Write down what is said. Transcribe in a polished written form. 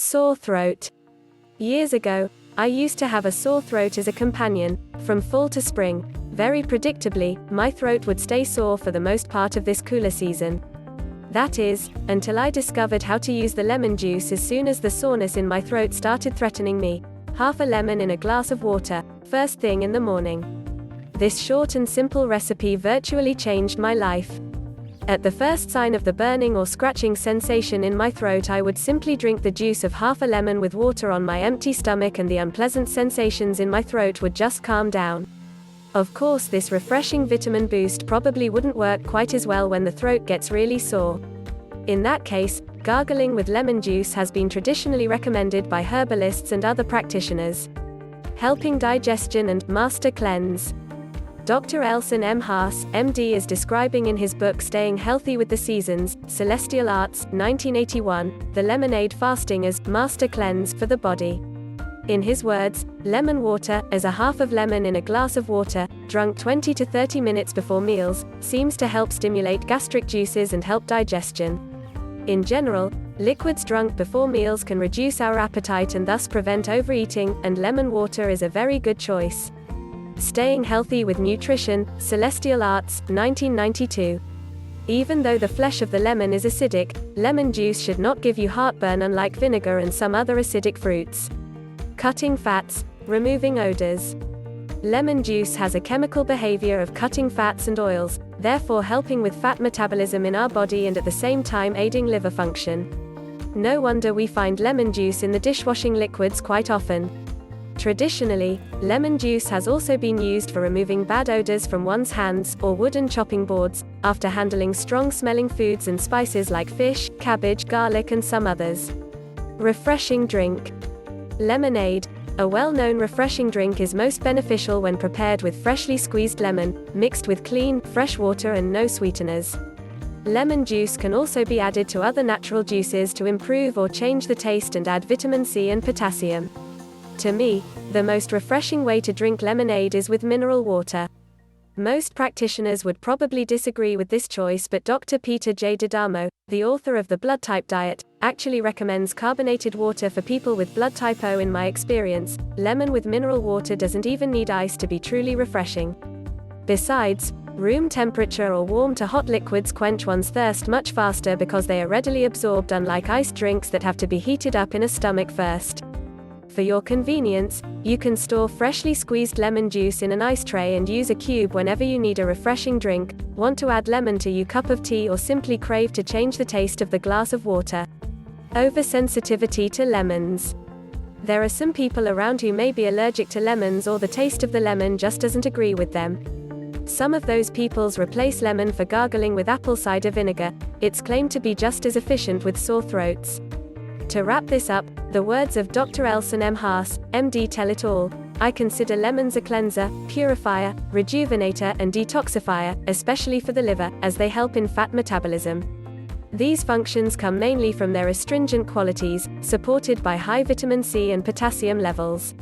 Sore throat. Years ago, I used to have a sore throat as a companion, from fall to spring. Very predictably, my throat would stay sore for the most part of this cooler season. That is, until I discovered how to use the lemon juice as soon as the soreness in my throat started threatening me. Half a lemon in a glass of water, first thing in the morning. This short and simple recipe virtually changed my life. At the first sign of the burning or scratching sensation in my throat, I would simply drink the juice of half a lemon with water on my empty stomach, and the unpleasant sensations in my throat would just calm down. Of course, this refreshing vitamin boost probably wouldn't work quite as well when the throat gets really sore. In that case, gargling with lemon juice has been traditionally recommended by herbalists and other practitioners. Helping digestion and master cleanse. Dr. Elson M. Haas, MD, is describing in his book Staying Healthy with the Seasons, Celestial Arts, 1981, the lemonade fasting as master cleanse for the body. In his words, lemon water, as a half of lemon in a glass of water, drunk 20 to 30 minutes before meals, seems to help stimulate gastric juices and help digestion. In general, liquids drunk before meals can reduce our appetite and thus prevent overeating, and lemon water is a very good choice. Staying Healthy with Nutrition, Celestial Arts, 1992. Even though the flesh of the lemon is acidic, lemon juice should not give you heartburn, unlike vinegar and some other acidic fruits. Cutting fats, removing odors. Lemon juice has a chemical behavior of cutting fats and oils, therefore helping with fat metabolism in our body and at the same time aiding liver function. No wonder we find lemon juice in the dishwashing liquids quite often. Traditionally, lemon juice has also been used for removing bad odors from one's hands or wooden chopping boards, after handling strong-smelling foods and spices like fish, cabbage, garlic and some others. Refreshing drink. Lemonade. A well-known refreshing drink is most beneficial when prepared with freshly squeezed lemon, mixed with clean, fresh water and no sweeteners. Lemon juice can also be added to other natural juices to improve or change the taste and add vitamin C and potassium. To me, the most refreshing way to drink lemonade is with mineral water. Most practitioners would probably disagree with this choice, but Dr. Peter J. D'Adamo, the author of The Blood Type Diet, actually recommends carbonated water for people with blood type O. In my experience, lemon with mineral water doesn't even need ice to be truly refreshing. Besides, room temperature or warm to hot liquids quench one's thirst much faster because they are readily absorbed, unlike iced drinks that have to be heated up in a stomach first. For your convenience, you can store freshly squeezed lemon juice in an ice tray and use a cube whenever you need a refreshing drink, want to add lemon to your cup of tea, or simply crave to change the taste of the glass of water. Oversensitivity to lemons. There are some people around who may be allergic to lemons, or the taste of the lemon just doesn't agree with them. Some of those peoples replace lemon for gargling with apple cider vinegar. It's claimed to be just as efficient with sore throats. To wrap this up, the words of Dr. Elson M. Haas, MD, tell it all. I consider lemons a cleanser, purifier, rejuvenator and detoxifier, especially for the liver, as they help in fat metabolism. These functions come mainly from their astringent qualities, supported by high vitamin C and potassium levels.